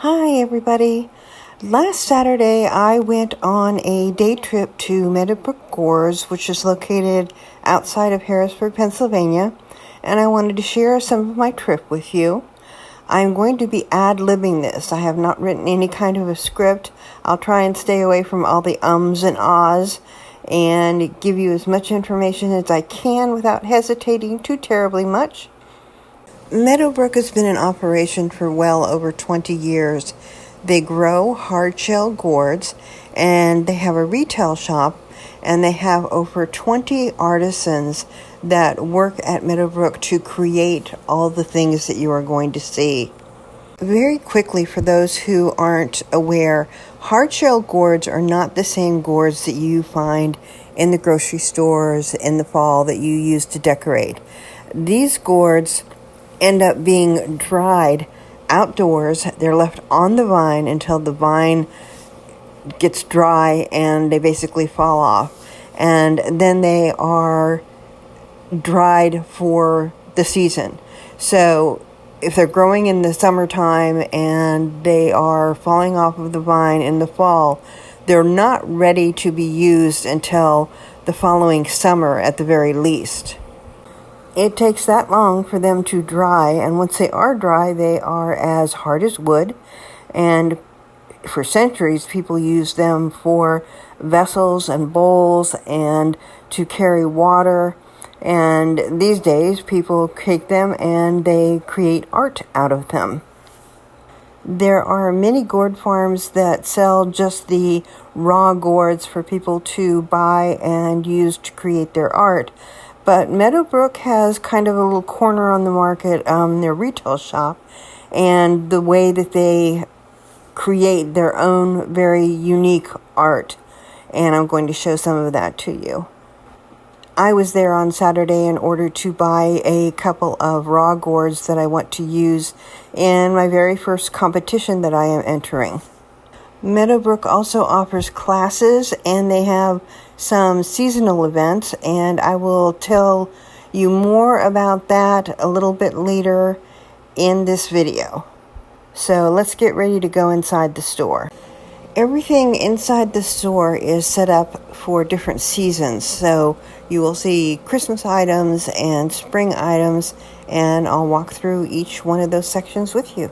Hi everybody. Last Saturday I went on a day trip to Meadowbrooke Gourds, which is located outside of Harrisburg, Pennsylvania, and I wanted to share some of my trip with you. I'm going to be ad-libbing this. I have not written any kind of a script. I'll try and stay away from all the ums and ahs and give you as much information as I can without hesitating too terribly much. Meadowbrooke has been in operation for well over 20 years. They grow hard-shell gourds, and they have a retail shop, and they have over 20 artisans that work at Meadowbrooke to create all the things that you are going to see. Very quickly, for those who aren't aware, hard-shell gourds are not the same gourds that you find in the grocery stores in the fall that you use to decorate. These gourds end up being dried outdoors. They're left on the vine until the vine gets dry and they basically fall off. And then they are dried for the season. So if they're growing in the summertime and they are falling off of the vine in the fall, they're not ready to be used until the following summer at the very least. It takes that long for them to dry, and once they are dry, they are as hard as wood, and for centuries, people used them for vessels and bowls and to carry water, and these days, people take them and they create art out of them. There are many gourd farms that sell just the raw gourds for people to buy and use to create their art. But Meadowbrooke has kind of a little corner on the market, their retail shop, and the way that they create their own very unique art. And I'm going to show some of that to you. I was there on Saturday in order to buy a couple of raw gourds that I want to use in my very first competition that I am entering. Meadowbrooke also offers classes, and they have some seasonal events, and I will tell you more about that a little bit later in this video. So let's get ready to go inside the store. Everything inside the store is set up for different seasons, so you will see Christmas items and spring items, and I'll walk through each one of those sections with you.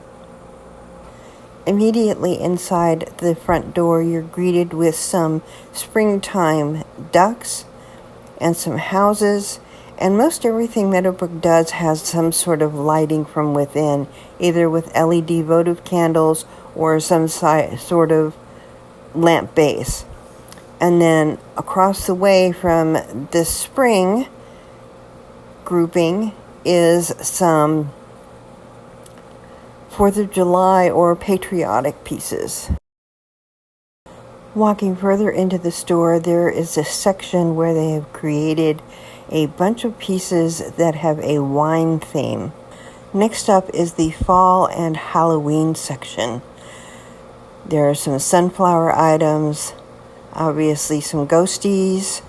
Immediately inside the front door, you're greeted with some springtime ducks and some houses, and most everything Meadowbrooke does has some sort of lighting from within, either with LED votive candles or some sort of lamp base. And then across the way from this spring grouping is some 4th of July or patriotic pieces. Walking further into the store, there is a section where they have created a bunch of pieces that have a wine theme. Next up is the fall and Halloween section. There are some sunflower items, obviously some ghosties,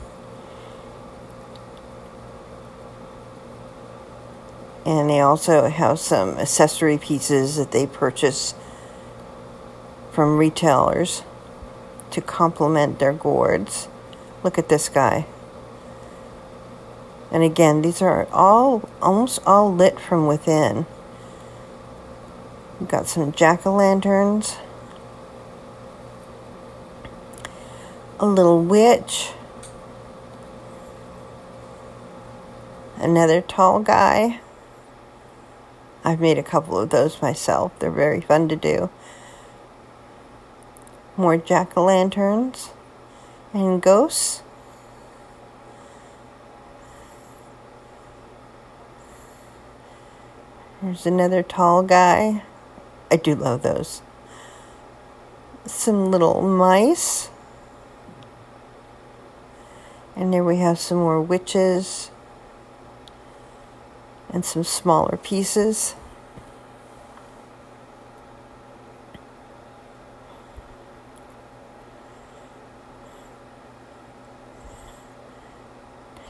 and they also have some accessory pieces that they purchase from retailers to complement their gourds. Look at this guy. And again, these are almost all lit from within. We've got some jack-o'-lanterns, a little witch, another tall guy. I've made a couple of those myself. They're very fun to do. More jack-o'-lanterns and ghosts. There's another tall guy. I do love those. Some little mice. And there we have some more witches and some smaller pieces.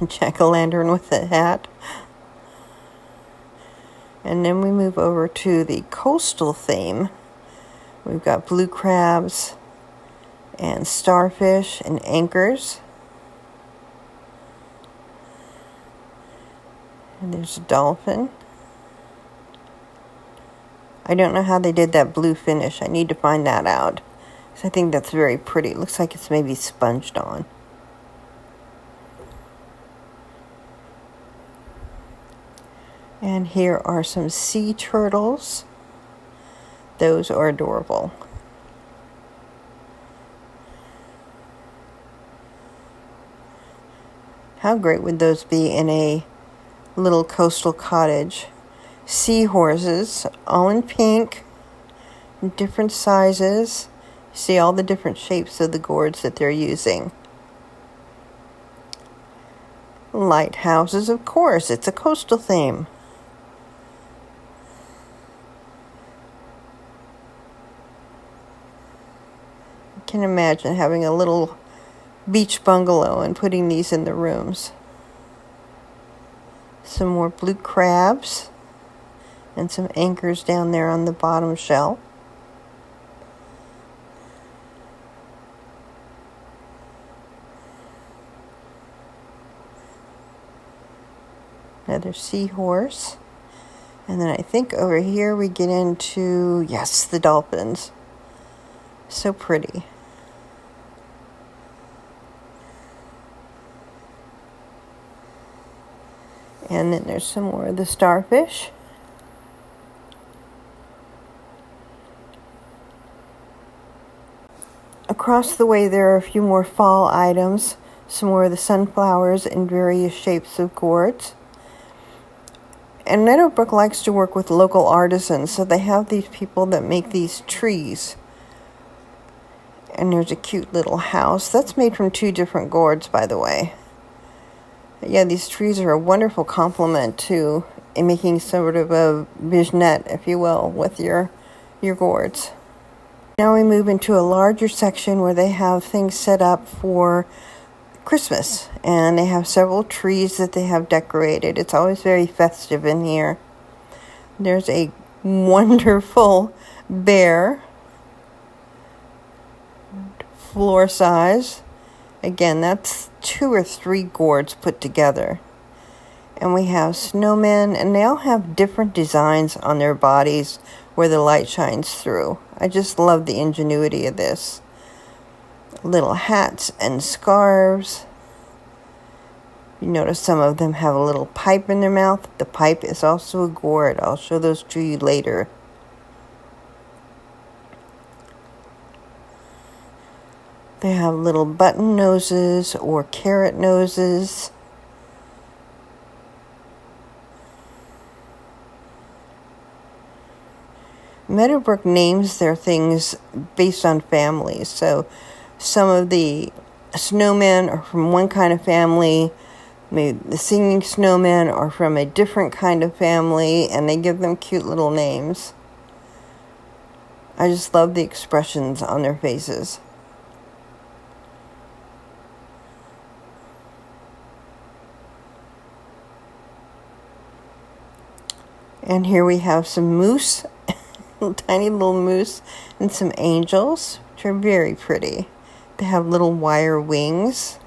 Jack-o'-lantern with a hat. And then we move over to the coastal theme, We've got blue crabs and starfish and anchors. And there's a dolphin. I don't know how they did that blue finish. I need to find that out. I think that's very pretty. It looks like it's maybe sponged on. And here are some sea turtles. Those are adorable. How great would those be in a little coastal cottage? Seahorses, all in pink, different sizes. See all the different shapes of the gourds that they're using. Lighthouses, of course, it's a coastal theme. I can imagine having a little beach bungalow and putting these in the rooms. Some more blue crabs and some anchors down there on the bottom shell. Another seahorse. And then I think over here we get into, yes, the dolphins. So pretty. And then there's some more of the starfish. Across the way there are a few more fall items. Some more of the sunflowers in various shapes of gourds. And Meadowbrooke likes to work with local artisans, so they have these people that make these trees. And there's a cute little house. That's made from 2 different gourds, by the way. Yeah, these trees are a wonderful complement to making sort of a vignette, if you will, with your gourds. Now we move into a larger section where they have things set up for Christmas, and they have several trees that they have decorated. It's always very festive in here. There's a wonderful bear, floor size. Again, that's 2 or 3 gourds put together. And we have snowmen, and they all have different designs on their bodies where the light shines through. I just love the ingenuity of this. Little hats and scarves. You notice some of them have a little pipe in their mouth. The pipe is also a gourd. I'll show those to you later. They have little button noses or carrot noses. Meadowbrooke names their things based on families. So some of the snowmen are from one kind of family. Maybe the singing snowmen are from a different kind of family, and they give them cute little names. I just love the expressions on their faces. And here we have some moose, tiny little moose, and some angels, which are very pretty. They have little wire wings.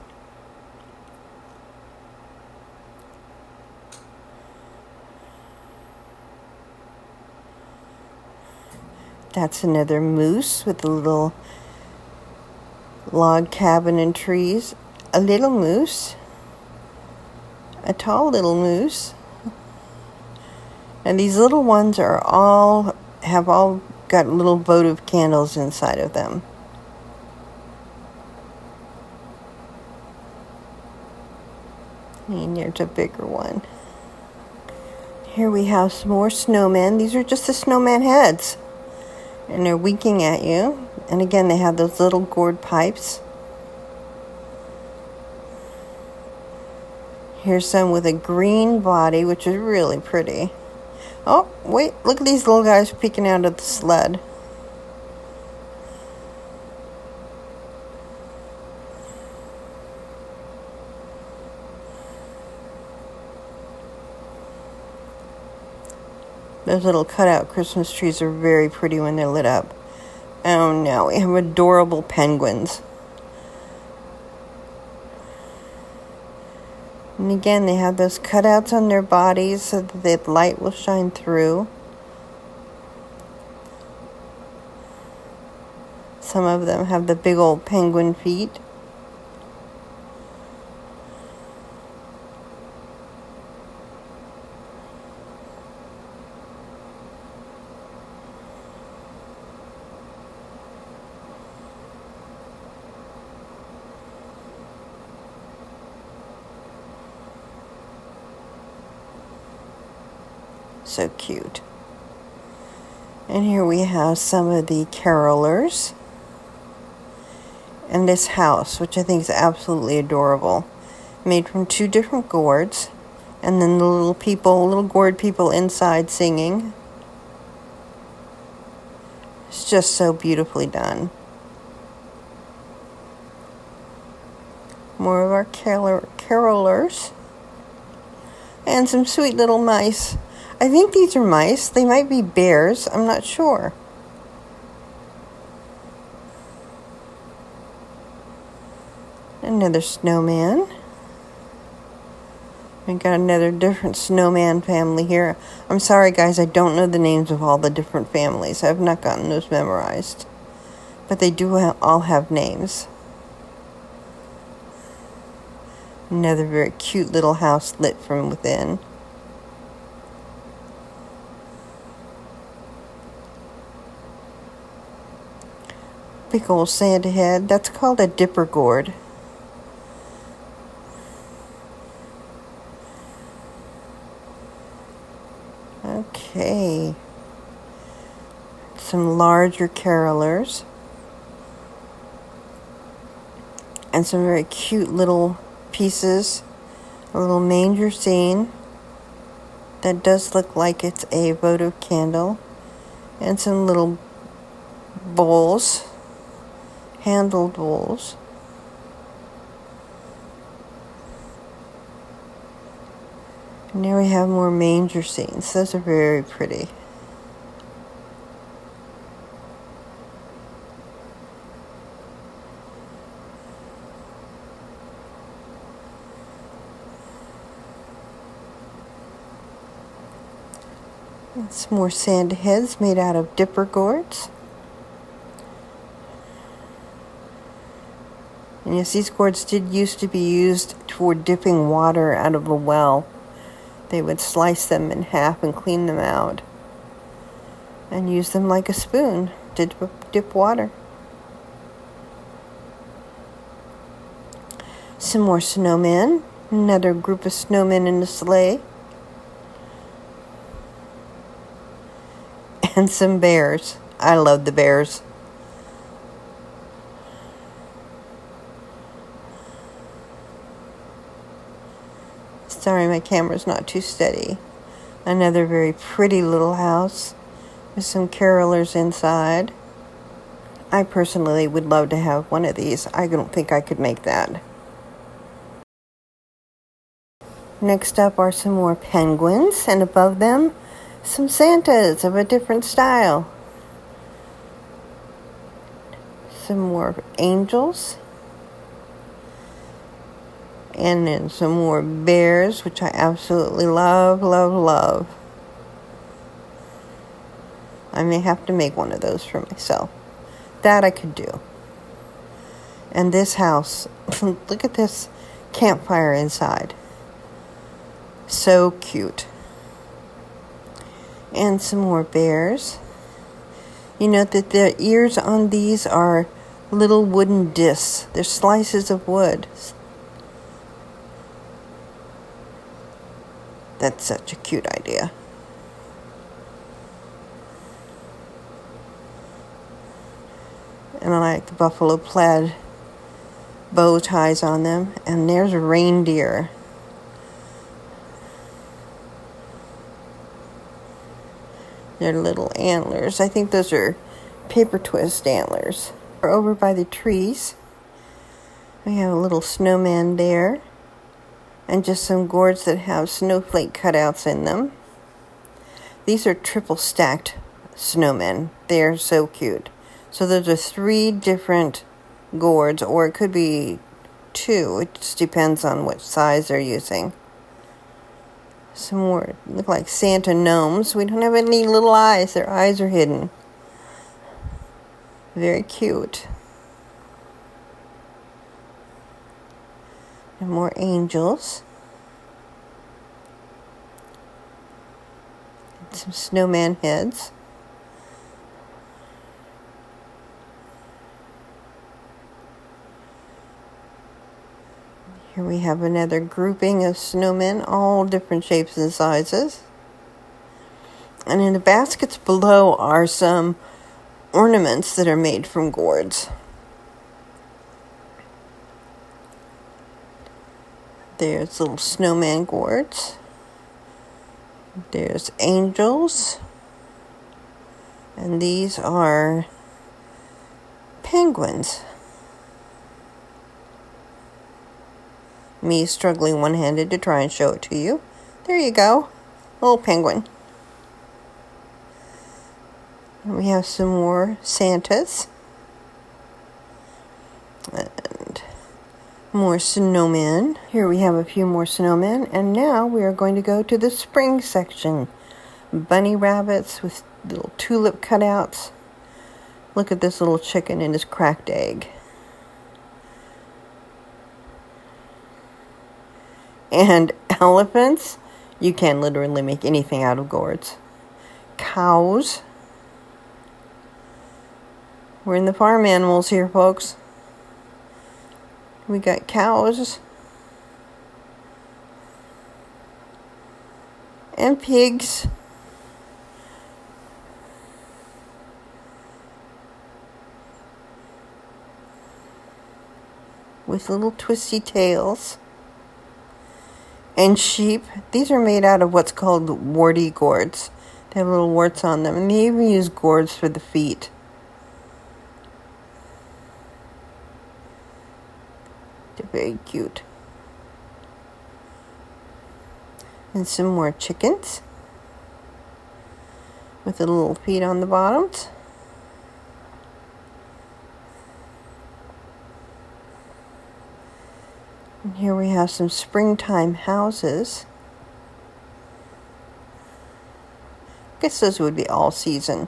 That's another moose with a little log cabin and trees. A little moose. A tall little moose. And these little ones have all got little votive candles inside of them. And there's a bigger one. Here we have some more snowmen. These are just the snowman heads. And they're winking at you. And again, they have those little gourd pipes. Here's some with a green body, which is really pretty. Oh, wait, look at these little guys peeking out of the sled. Those little cutout Christmas trees are very pretty when they're lit up. Oh no, we have adorable penguins. And again, they have those cutouts on their bodies so that the light will shine through. Some of them have the big old penguin feet. So cute. And here we have some of the carolers. And this house, which I think is absolutely adorable. Made from 2 different gourds. And then the little gourd people inside singing. It's just so beautifully done. More of our carolers. And some sweet little mice. I think these are mice. They might be bears. I'm not sure. Another snowman. We got another different snowman family here. I'm sorry, guys. I don't know the names of all the different families. I've not gotten those memorized. But they do all have names. Another very cute little house lit from within. Big old Santa head. That's called a dipper gourd. Okay. Some larger carolers. And some very cute little pieces. A little manger scene. That does look like it's a votive candle. And some little bowls. Handled bowls. And here we have more manger scenes. Those are very pretty. And some more Santa heads made out of dipper gourds. And yes, these gourds did used to be used for dipping water out of a well. They would slice them in half and clean them out. And use them like a spoon to dip water. Some more snowmen. Another group of snowmen in the sleigh. And some bears. I love the bears. Sorry, my camera's not too steady. Another very pretty little house with some carolers inside. I personally would love to have one of these. I don't think I could make that. Next up are some more penguins, and above them, some Santas of a different style. Some more angels. And then some more bears, which I absolutely love, love, love. I may have to make one of those for myself. That I could do. And this house, look at this campfire inside. So cute. And some more bears. You note that the ears on these are little wooden discs. They're slices of wood. That's such a cute idea. And I like the buffalo plaid bow ties on them. And there's a reindeer. Their little antlers. I think those are paper twist antlers. We're over by the trees. We have a little snowman there. And just some gourds that have snowflake cutouts in them. These are triple stacked snowmen. They're so cute. So those are 3 different gourds, or it could be 2. It just depends on which size they're using. Some more look like Santa gnomes. We don't have any little eyes. Their eyes are hidden. Very cute. And more angels. And some snowman heads. Here we have another grouping of snowmen, all different shapes and sizes. And in the baskets below are some ornaments that are made from gourds. There's little snowman gourds. There's angels. And these are penguins. Me struggling one-handed to try and show it to you. There you go. Little penguin. And we have some more Santas. And more snowmen. Here we have a few more snowmen. And now we are going to go to the spring section. Bunny rabbits with little tulip cutouts. Look at this little chicken and his cracked egg. And elephants. You can literally make anything out of gourds. Cows. We're in the farm animals here, folks. We got cows. And pigs. With little twisty tails. And sheep. These are made out of what's called warty gourds. They have little warts on them. And they even use gourds for the feet. They're very cute. And some more chickens. With the little feet on the bottoms. And here we have some springtime houses. I guess those would be all season.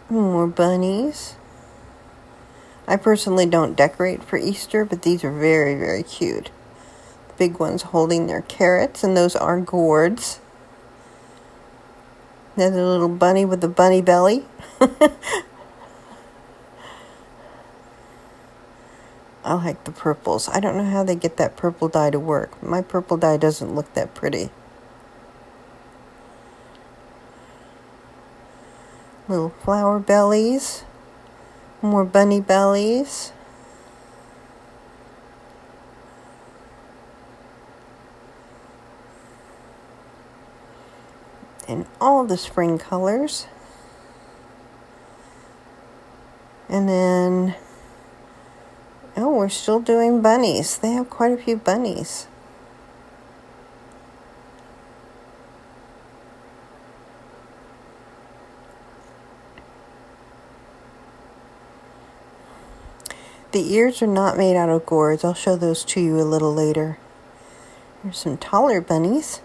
More bunnies. I personally don't decorate for Easter, but these are very, very cute. The big ones holding their carrots, and those are gourds. Another little bunny with a bunny belly. I like the purples. I don't know how they get that purple dye to work. My purple dye doesn't look that pretty. Little flower bellies. More bunny bellies. And all the spring colors. And then, oh, we're still doing bunnies. They have quite a few bunnies. The ears are not made out of gourds. I'll show those to you a little later. There's some taller bunnies.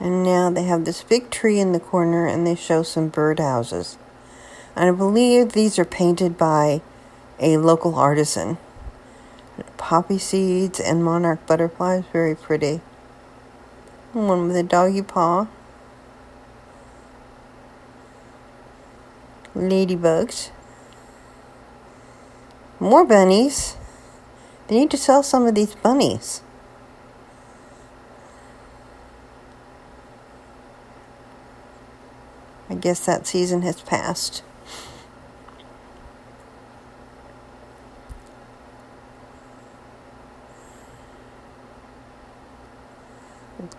And now they have this big tree in the corner, and they show some bird houses. And I believe these are painted by a local artisan. Poppy seeds and monarch butterflies, very pretty. One with a doggy paw. Ladybugs. More bunnies. They need to sell some of these bunnies. I guess that season has passed.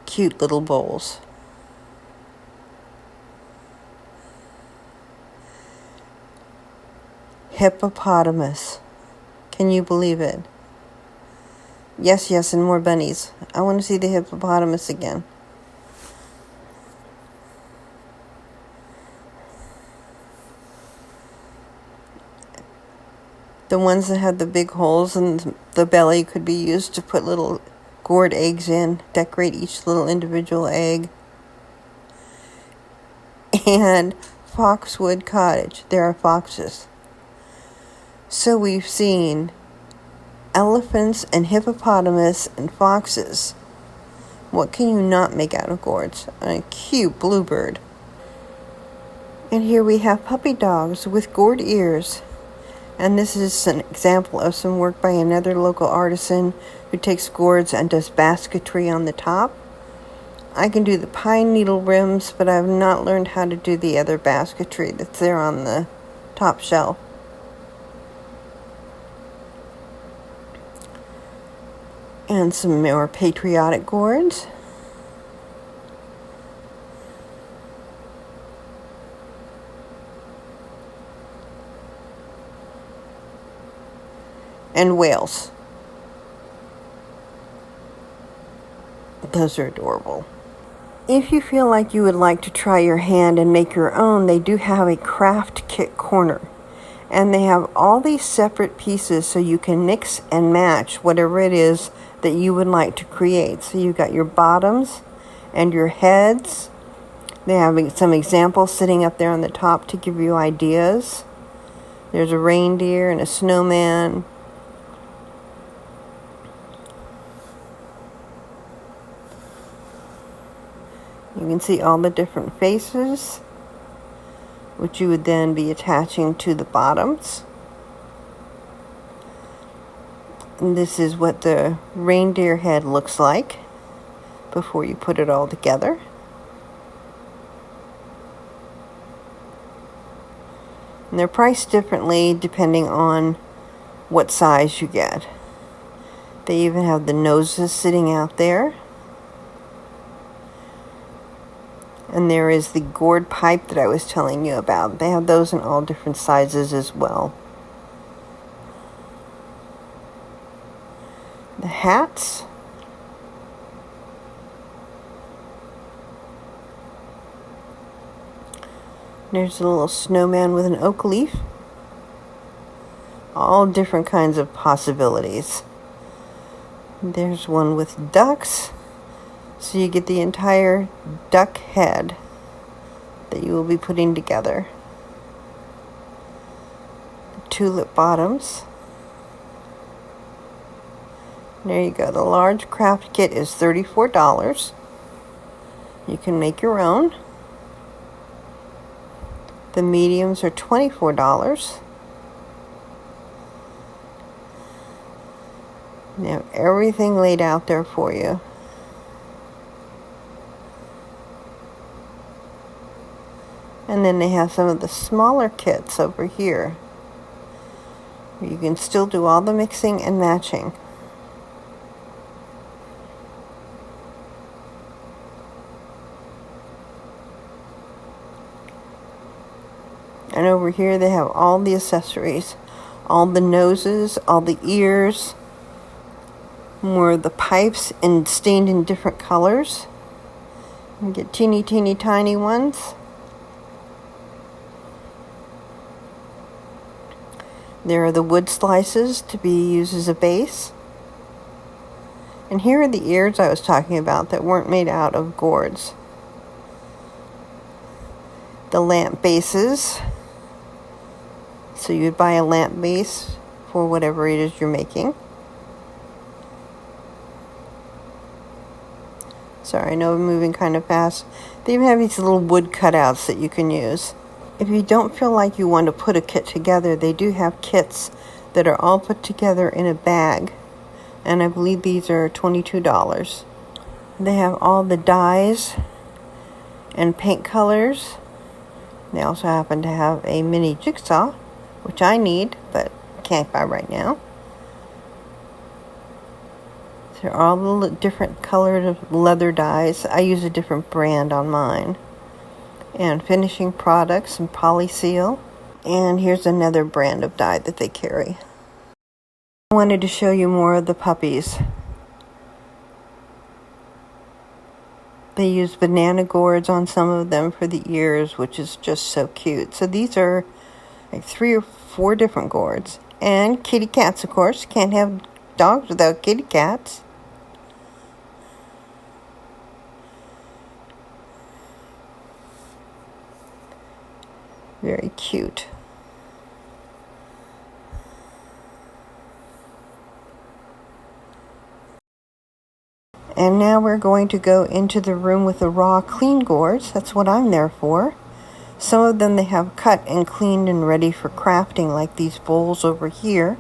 Cute little bowls. Hippopotamus. Can you believe it? Yes, yes, and more bunnies. I want to see the hippopotamus again. The ones that have the big holes in the belly could be used to put little gourd eggs in, decorate each little individual egg. And Foxwood Cottage. There are foxes. So we've seen elephants and hippopotamus and foxes. What can you not make out of gourds? A cute bluebird. And here we have puppy dogs with gourd ears. And this is an example of some work by another local artisan who takes gourds and does basketry on the top. I can do the pine needle rims, but I've not learned how to do the other basketry that's there on the top shelf. And some more patriotic gourds. And whales. Those are adorable. If you feel like you would like to try your hand and make your own, they do have a craft kit corner. And they have all these separate pieces so you can mix and match whatever it is that you would like to create. So you've got your bottoms and your heads. They have some examples sitting up there on the top to give you ideas. There's a reindeer and a snowman. You can see all the different faces, which you would then be attaching to the bottoms. And this is what the reindeer head looks like before you put it all together. And they're priced differently depending on what size you get. They even have the noses sitting out there. And there is the gourd pipe that I was telling you about. They have those in all different sizes as well. The hats. There's a little snowman with an oak leaf. All different kinds of possibilities. There's one with ducks. So you get the entire duck head that you will be putting together. The tulip bottoms. There you go. The large craft kit is $34. You can make your own. The mediums are $24. They have everything laid out there for you. And then they have some of the smaller kits over here. You can still do all the mixing and matching. And over here they have all the accessories. All the noses, all the ears. More of the pipes and stained in different colors. You get teeny tiny ones. There are the wood slices to be used as a base. And here are the ears I was talking about that weren't made out of gourds. The lamp bases. So you'd buy a lamp base for whatever it is you're making. Sorry, I know I'm moving kind of fast. They even have these little wood cutouts that you can use. If you don't feel like you want to put a kit together, they do have kits that are all put together in a bag. And I believe these are $22. They have all the dyes and paint colors. They also happen to have a mini jigsaw, which I need, but can't buy right now. So They're all different colored leather dyes. I use a different brand on mine. And finishing products and polyseal. And here's another brand of dye that they carry. I wanted to show you more of the puppies. They use banana gourds on some of them for the ears, which is just so cute. So these are like 3 or 4 different gourds. And kitty cats, of course. Can't have dogs without kitty cats. Very cute. And now we're going to go into the room with the raw clean gourds. That's what I'm there for. Some of them they have cut and cleaned and ready for crafting, like these bowls over here.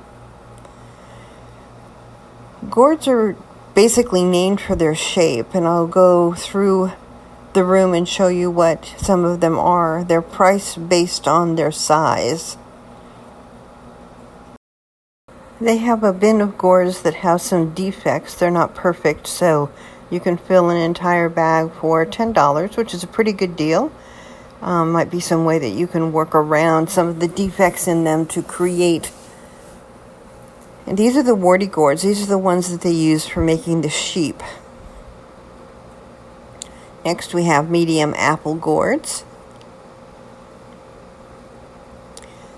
Gourds are basically named for their shape, and I'll go through the room and show you what some of them are. They're priced based on their size. They have a bin of gourds that have some defects. They're not perfect, so you can fill an entire bag for $10, which is a pretty good deal. Might be some way that you can work around some of the defects in them to create. And these are the warty gourds. These are the ones that they use for making the sheep. Next we have medium apple gourds.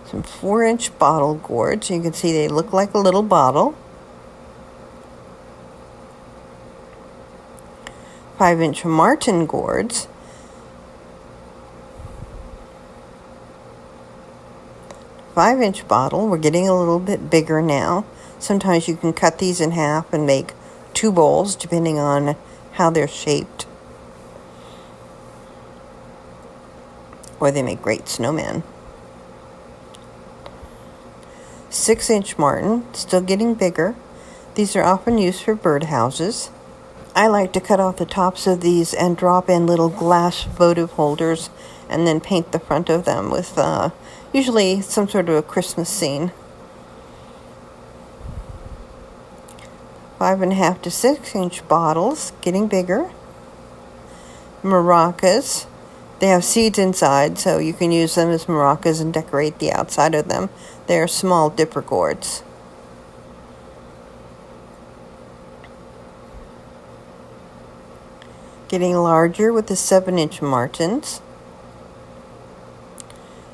Some 4-inch bottle gourds. You can see they look like a little bottle. 5-inch marten gourds. Five-inch bottle. We're getting a little bit bigger now. Sometimes you can cut these in half and make 2 bowls, depending on how they're shaped. Or they make great snowmen. 6-inch marten, still getting bigger. These are often used for birdhouses. I like to cut off the tops of these and drop in little glass votive holders and then paint the front of them with usually some sort of a Christmas scene. 5.5 to 6-inch bottles, getting bigger. Maracas. They have seeds inside, so you can use them as maracas and decorate the outside of them. They are small dipper gourds. Getting larger with the 7-inch martens.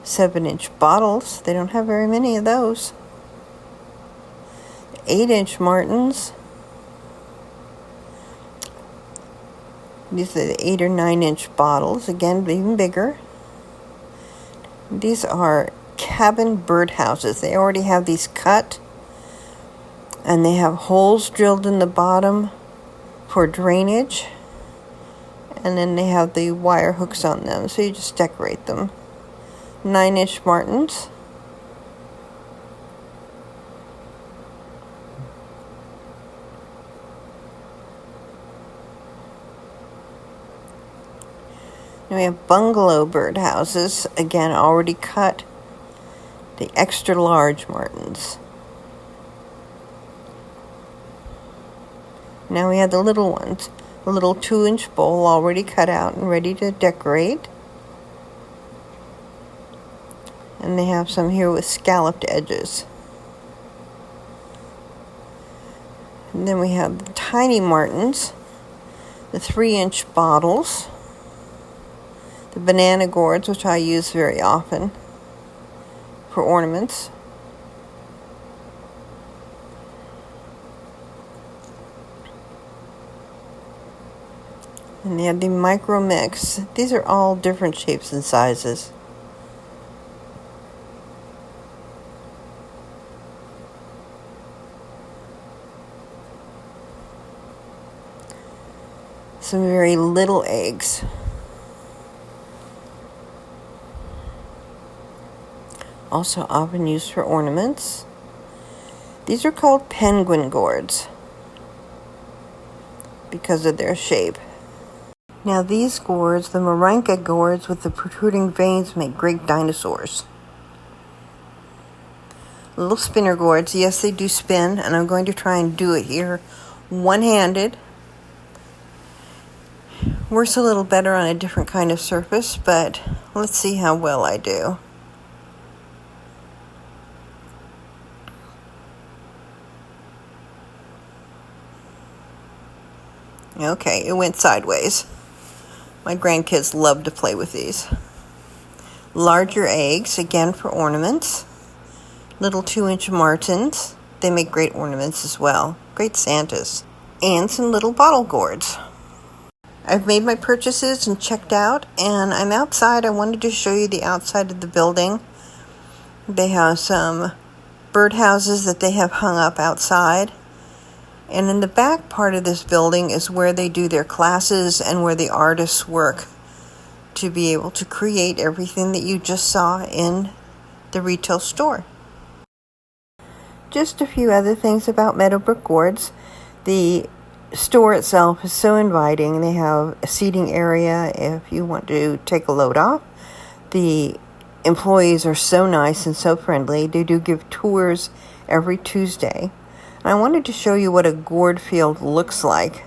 7-inch bottles. They don't have very many of those. 8-inch martens. These are the 8 or 9-inch bottles. Again, even bigger. These are cabin birdhouses. They already have these cut, and they have holes drilled in the bottom for drainage, and then they have the wire hooks on them, so you just decorate them. 9-inch martens. And we have bungalow birdhouses, again already cut. The extra large martens. Now we have the little ones. A little 2-inch bowl already cut out and ready to decorate. And they have some here with scalloped edges. And then we have the tiny martens, the 3-inch bottles, the banana gourds, which I use very often for ornaments. And they have the micro mix. These are all different shapes and sizes. Some very little eggs. Also often used for ornaments. These are called penguin gourds because of their shape. Now these gourds, the Maranka gourds with the protruding veins, make great dinosaurs. Little spinner gourds, yes they do spin, and I'm going to try and do it here one-handed. Works a little better on a different kind of surface, but let's see how well I do. Okay, it went sideways. My grandkids love to play with these. Larger eggs, again for ornaments. Little 2-inch martins. They make great ornaments as well. Great Santas. And some little bottle gourds. I've made my purchases and checked out, and I'm outside. I wanted to show you the outside of the building. They have some birdhouses that they have hung up outside. And in the back part of this building is where they do their classes and where the artists work to be able to create everything that you just saw in the retail store. Just a few other things about Meadowbrooke Gourds. The store itself is so inviting. They have a seating area if you want to take a load off. The employees are so nice and so friendly. They do give tours every Tuesday. I wanted to show you what a gourd field looks like.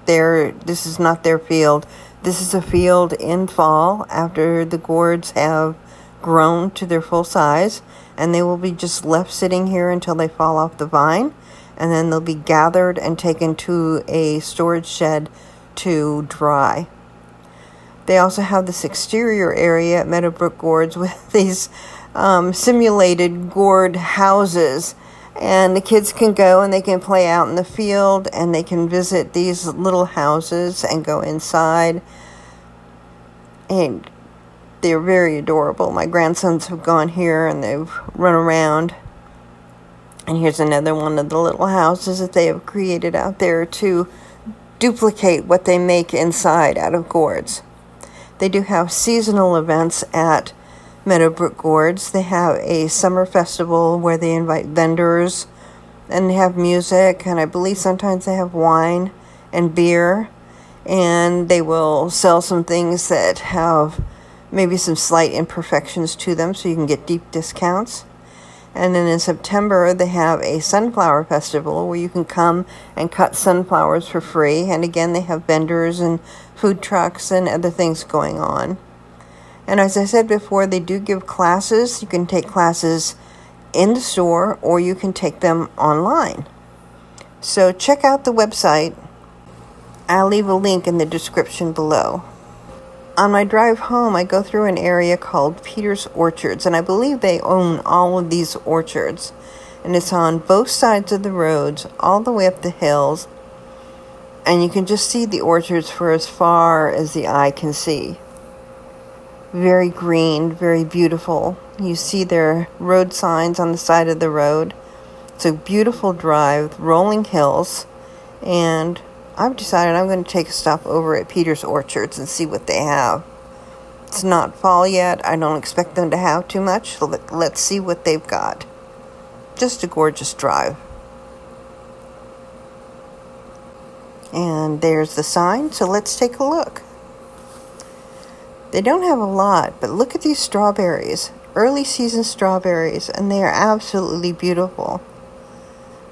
This is not their field. This is a field in fall after the gourds have grown to their full size, and they will be just left sitting here until they fall off the vine, and then they'll be gathered and taken to a storage shed to dry. They also have this exterior area at Meadowbrooke Gourds with these simulated gourd houses. And the kids can go and they can play out in the field, and they can visit these little houses and go inside. And they're very adorable. My grandsons have gone here and they've run around. And here's another one of the little houses that they have created out there to duplicate what they make inside out of gourds. They do have seasonal events at Meadowbrooke Gourds. They have a summer festival where they invite vendors and they have music, and I believe sometimes they have wine and beer, and they will sell some things that have maybe some slight imperfections to them so you can get deep discounts. And then in September they have a sunflower festival where you can come and cut sunflowers for free, and again they have vendors and food trucks and other things going on. And as I said before, they do give classes. You can take classes in the store or you can take them online. So check out the website. I'll leave a link in the description below. On my drive home, I go through an area called Peter's Orchards, and I believe they own all of these orchards. And it's on both sides of the roads, all the way up the hills. And you can just see the orchards for as far as the eye can see. Very green, very beautiful. You see their road signs on the side of the road. It's a beautiful drive, rolling hills, and I've decided I'm going to take a stop over at Peter's Orchards and see what they have. It's not fall yet. I don't expect them to have too much, so let's see what they've got. Just a gorgeous drive. And there's the sign, so let's take a look. They don't have a lot, but look at these strawberries. Early season strawberries, and they are absolutely beautiful.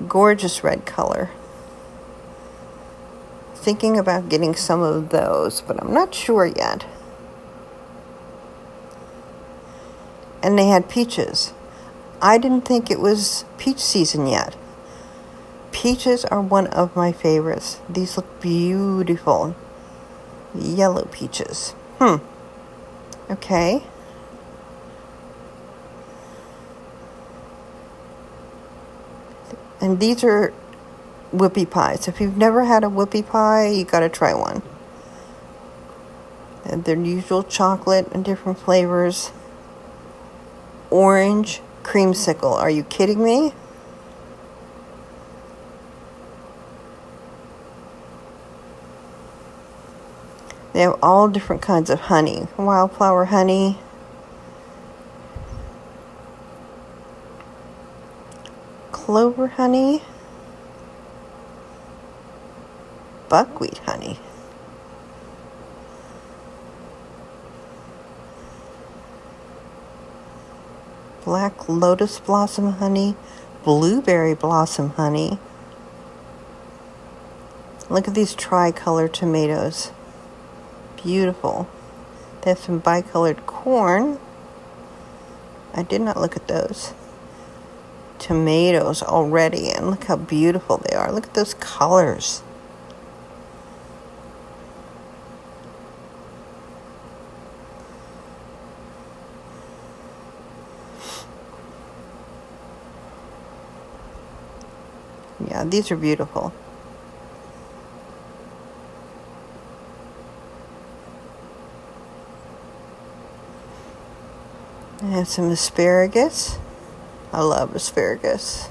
Gorgeous red color. Thinking about getting some of those, but I'm not sure yet. And they had peaches. I didn't think it was peach season yet. Peaches are one of my favorites. These look beautiful. Yellow peaches. Okay. And these are whoopie pies. If you've never had a whoopie pie, you gotta try one. And their usual chocolate and different flavors. Orange creamsicle. Are you kidding me? They have all different kinds of honey. Wildflower honey. Clover honey. Buckwheat honey. Black lotus blossom honey. Blueberry blossom honey. Look at these tricolor tomatoes. Beautiful. They have some bicolored corn. I did not look at those. Tomatoes already, and look how beautiful they are. Look at those colors. Yeah, these are beautiful. I have some asparagus. I love asparagus.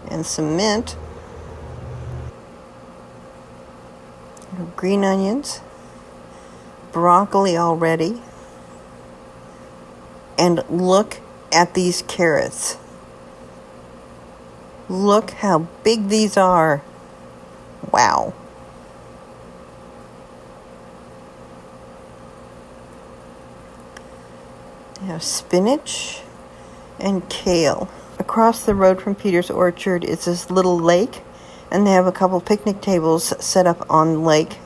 And some mint. Green onions. Broccoli already. And look at these carrots. Look how big these are. Wow. They have spinach and kale. Across the road from Peter's Orchard is this little lake, and they have a couple picnic tables set up on the lake.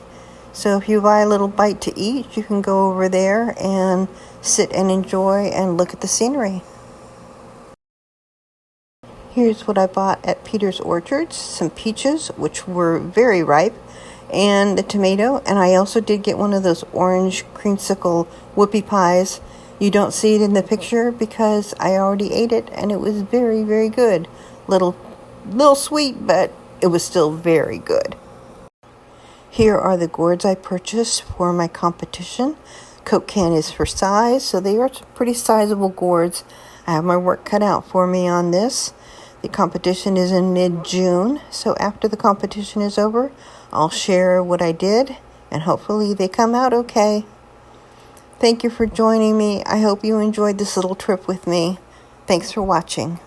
So if you buy a little bite to eat, you can go over there and sit and enjoy and look at the scenery. Here's what I bought at Peter's Orchards. Some peaches, which were very ripe, and a tomato. And I also did get one of those orange creamsicle whoopie pies. You don't see it in the picture because I already ate it, and it was very, very good. Little sweet, but it was still very good. Here are the gourds I purchased for my competition. Coke can is for size, so they are pretty sizable gourds. I have my work cut out for me on this. The competition is in mid-June, so after the competition is over, I'll share what I did, and hopefully they come out okay. Thank you for joining me. I hope you enjoyed this little trip with me. Thanks for watching.